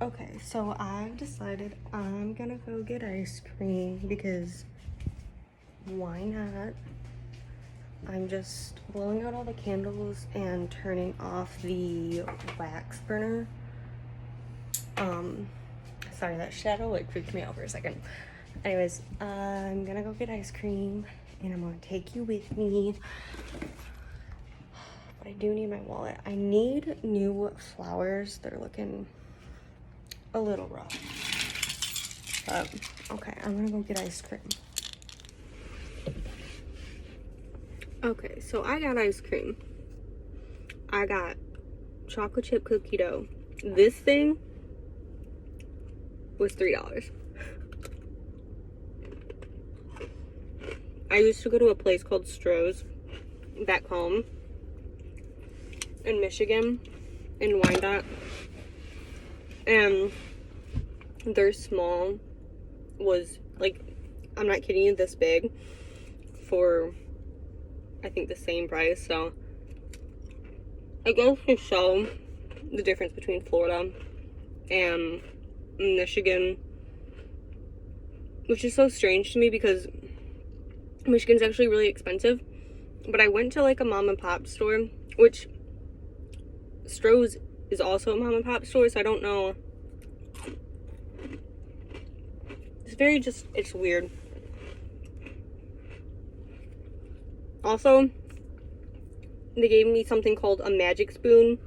Okay, so I've decided I'm gonna go get ice cream because why not? I'm just blowing out all the candles and turning off the wax burner. Sorry, that shadow like freaked me out for a second. Anyways, I'm gonna go get ice cream and I'm gonna take you with me. But I do need my wallet. I need new flowers. They're looking a little rough. But okay, I'm gonna go get ice cream. Okay, so I got ice cream. I got chocolate chip cookie dough. This thing was $3. I used to go to a place called Stroh's back home in Michigan, in Wyandotte, and their small was like, I'm not kidding you, this big for I think the same price. So I guess to show the difference between Florida and Michigan, which is so strange to me because Michigan's actually really expensive. But I went to like a mom and pop store, which Stroh's is also a mom and pop store, so I don't know. It's very just, it's weird. Also, they gave me something called a magic spoon,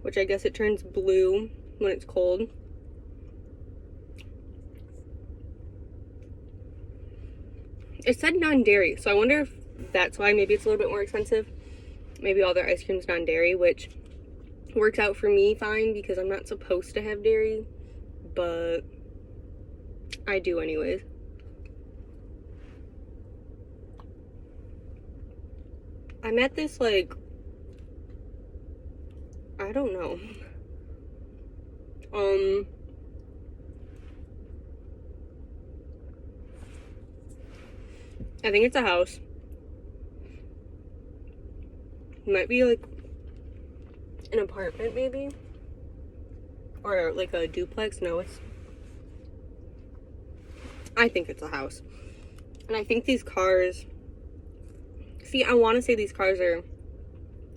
which I guess it turns blue when it's cold. It said non-dairy, so I wonder if that's why maybe it's a little bit more expensive. Maybe all their ice cream's non-dairy, which works out for me fine because I'm not supposed to have dairy, but I do anyways. I'm at this, like, I don't know. I think it's a house. It might be like an apartment maybe, or like a duplex. No, I think it's a house. And I think these cars, see, I want to say these cars are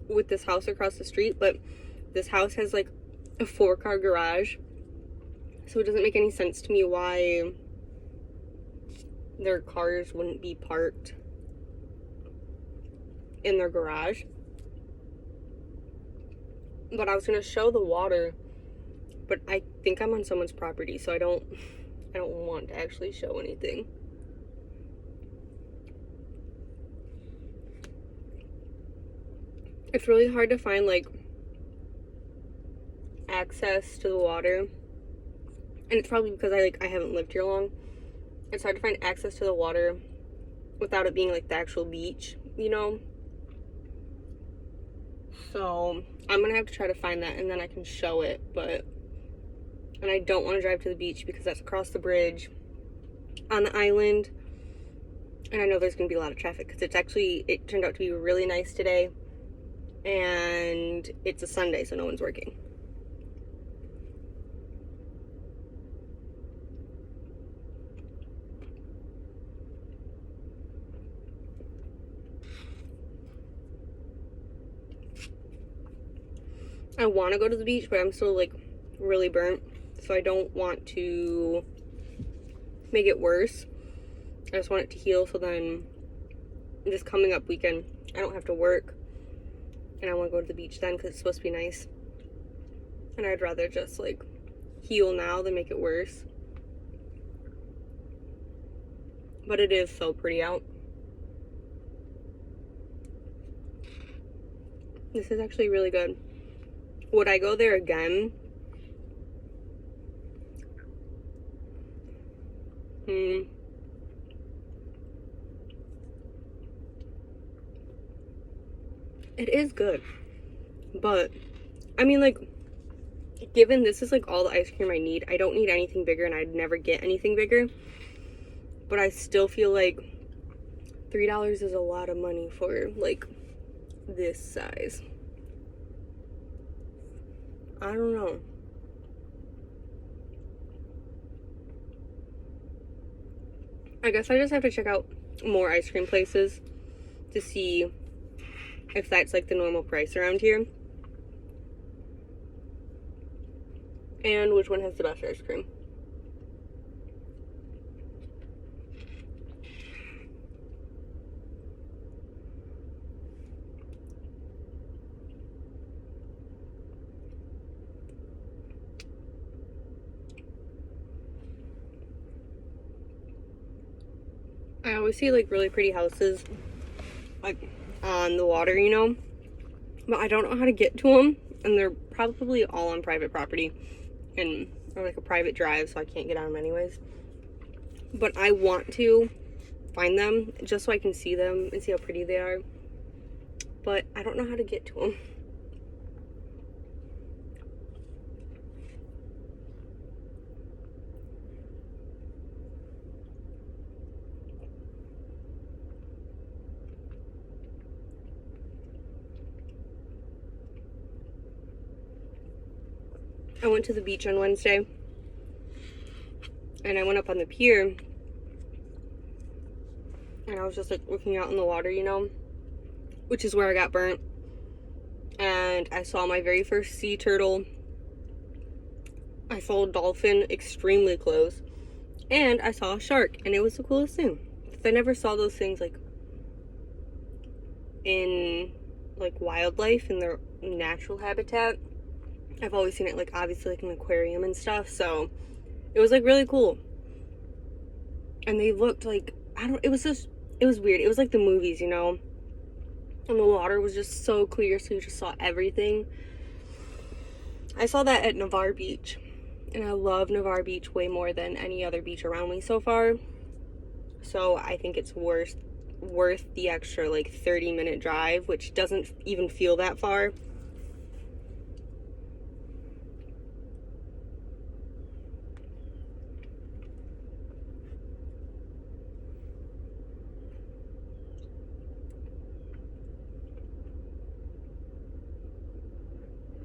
with this house across the street, but this house has like a 4-car garage, so it doesn't make any sense to me why their cars wouldn't be parked in their garage. But I was gonna show the water, but I think I'm on someone's property, so I don't want to actually show anything. It's really hard to find like access to the water, and it's probably because I haven't lived here long. It's hard to find access to the water without it being like the actual beach, you know? So I'm gonna have to try to find that and then I can show it, and I don't want to drive to the beach because that's across the bridge on the island, and I know there's gonna be a lot of traffic because it turned out to be really nice today, and it's a Sunday, so no one's working. I want to go to the beach, but I'm still like really burnt, so I don't want to make it worse. I just want it to heal, so then this coming up weekend I don't have to work, and I want to go to the beach then because it's supposed to be nice, and I'd rather just like heal now than make it worse. But it is so pretty out. This is actually really good. Would I go there again? It is good. But, I mean, like, given this is like all the ice cream I need, I don't need anything bigger, and I'd never get anything bigger. But I still feel like $3 is a lot of money for like this size. I don't know. I guess I just have to check out more ice cream places to see if that's like the normal price around here. And which one has the best ice cream. I always see like really pretty houses like on the water, you know, but I don't know how to get to them, and they're probably all on private property and or like a private drive, so I can't get on them anyways. But I want to find them just so I can see them and see how pretty they are, but I don't know how to get to them. I went to the beach on Wednesday, and I went up on the pier, and I was just like looking out in the water, you know, which is where I got burnt. And I saw my very first sea turtle. I saw a dolphin extremely close, and I saw a shark, and it was the coolest thing. I never saw those things like in like wildlife in their natural habitat. I've always seen it like obviously like an aquarium and stuff, so it was like really cool. And they looked like, it was weird. It was like the movies, you know, and the water was just so clear, so you just saw everything. I saw that at Navarre Beach, and I love Navarre Beach way more than any other beach around me so far, so I think it's worth the extra like 30-minute drive, which doesn't even feel that far.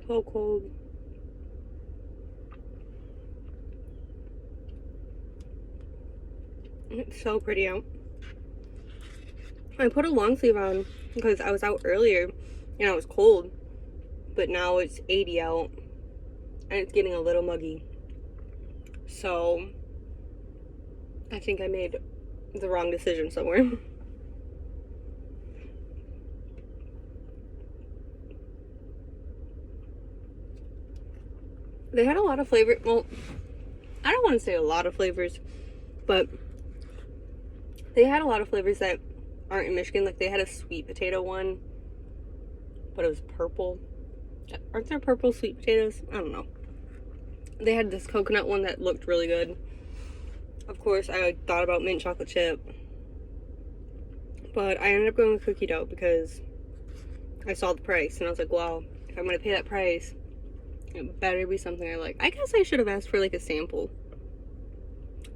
So cold. It's so pretty out. I put a long sleeve on because I was out earlier and I was cold, but now it's 80 out and it's getting a little muggy. So I think I made the wrong decision somewhere. They had a lot of flavor. Well, I don't want to say a lot of flavors, but they had a lot of flavors that aren't in Michigan. Like they had a sweet potato one, but it was purple. Aren't there purple sweet potatoes? I don't know. They had this coconut one that looked really good. Of course, I thought about mint chocolate chip, but I ended up going with cookie dough because I saw the price and I was like, well, if I'm gonna pay that price, it better be something I like. I guess I should have asked for like a sample.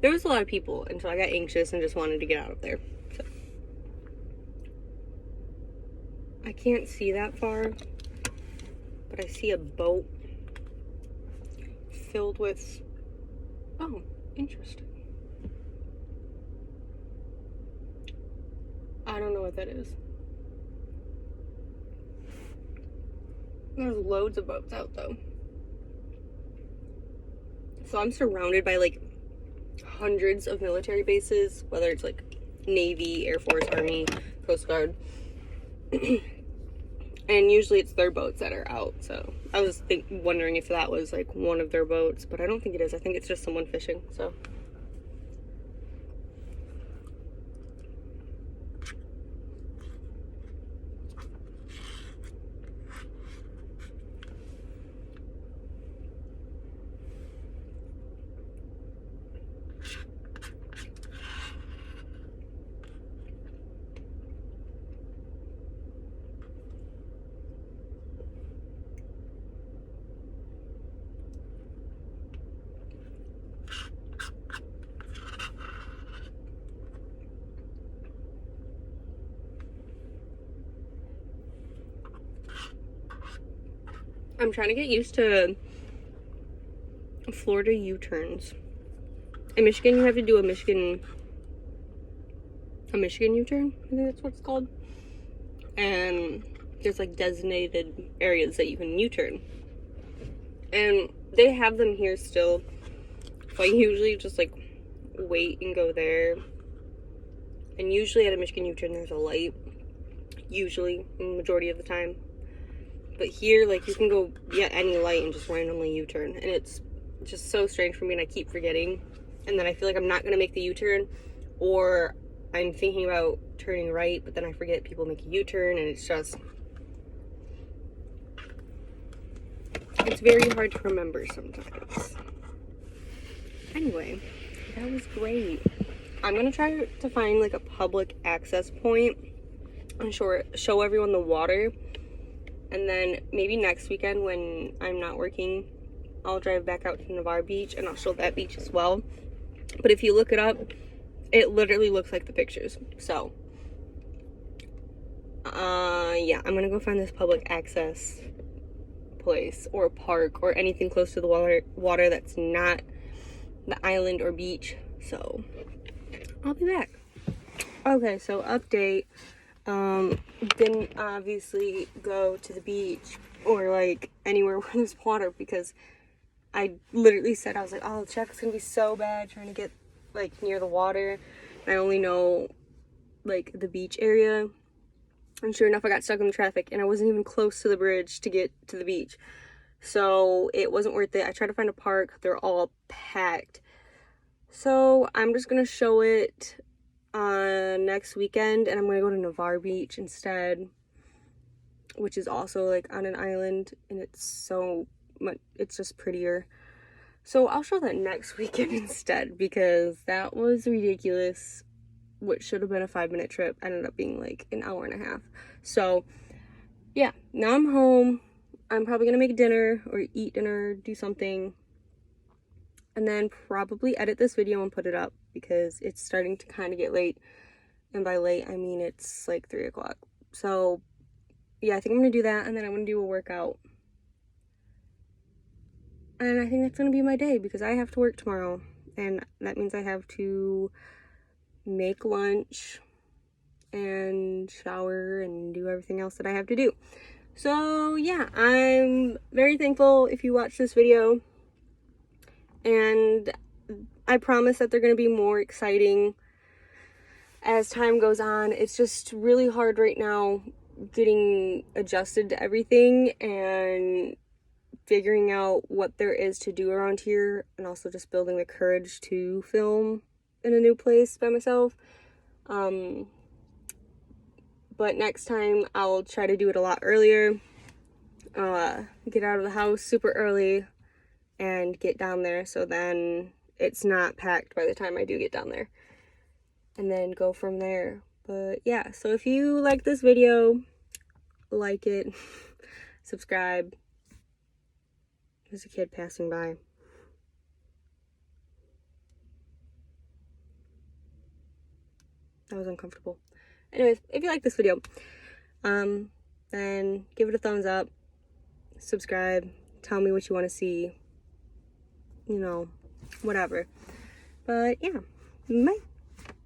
There was a lot of people until I got anxious and just wanted to get out of there. So I can't see that far, but I see a boat filled with, oh, interesting. I don't know what that is. There's loads of boats out though. So I'm surrounded by like hundreds of military bases, whether it's like Navy, Air Force, Army, Coast Guard. And usually it's their boats that are out. So I was wondering if that was like one of their boats, but I don't think it is. I think it's just someone fishing, so. I'm trying to get used to Florida U-turns. In Michigan, you have to do a Michigan a Michigan U-turn, I think that's what it's called. And there's like designated areas that you can U-turn. And they have them here still. So I usually just like wait and go there. And usually at a Michigan U-turn there's a light. Usually, majority of the time. But here, like, you can go get any light and just randomly U-turn. And it's just so strange for me, and I keep forgetting. And then I feel like I'm not going to make the U-turn, or I'm thinking about turning right, but then I forget people make a U-turn, and it's very hard to remember sometimes. Anyway, that was great. I'm going to try to find, like, a public access point and show everyone the water. And then maybe next weekend when I'm not working, I'll drive back out to Navarre Beach and I'll show that beach as well. But if you look it up, it literally looks like the pictures. So, yeah, I'm gonna go find this public access place or park or anything close to the water that's not the island or beach. So, I'll be back. Okay, so update. Didn't obviously go to the beach or like anywhere where there's water because I literally said, I was like, oh, the traffic's gonna be so bad trying to get like near the water. I only know like the beach area, and sure enough I got stuck in the traffic and I wasn't even close to the bridge to get to the beach, so it wasn't worth it. I tried to find a park, they're all packed, so I'm just gonna show it next weekend, and I'm gonna go to Navarre Beach instead, which is also like on an island, and it's so much, it's just prettier. So I'll show that next weekend instead, because that was ridiculous. What should have been a 5-minute trip ended up being like an hour and a half. So yeah, now I'm home. I'm probably gonna make dinner or eat dinner, do something, and then probably edit this video and put it up because it's starting to kind of get late. And by late, I mean it's like 3 o'clock. So yeah, I think I'm gonna do that, and then I'm gonna do a workout. And I think that's gonna be my day because I have to work tomorrow. And that means I have to make lunch and shower and do everything else that I have to do. So yeah, I'm very thankful if you watch this video. And I promise that they're gonna be more exciting as time goes on. It's just really hard right now getting adjusted to everything and figuring out what there is to do around here, and also just building the courage to film in a new place by myself. But next time I'll try to do it a lot earlier, get out of the house super early and get down there, so then it's not packed by the time I do get down there, and then go from there. But yeah, so if you like this video, like it, subscribe. There's a kid passing by. That was uncomfortable. Anyways, if you like this video, then give it a thumbs up, subscribe, tell me what you want to see, you know, whatever. But yeah, bye.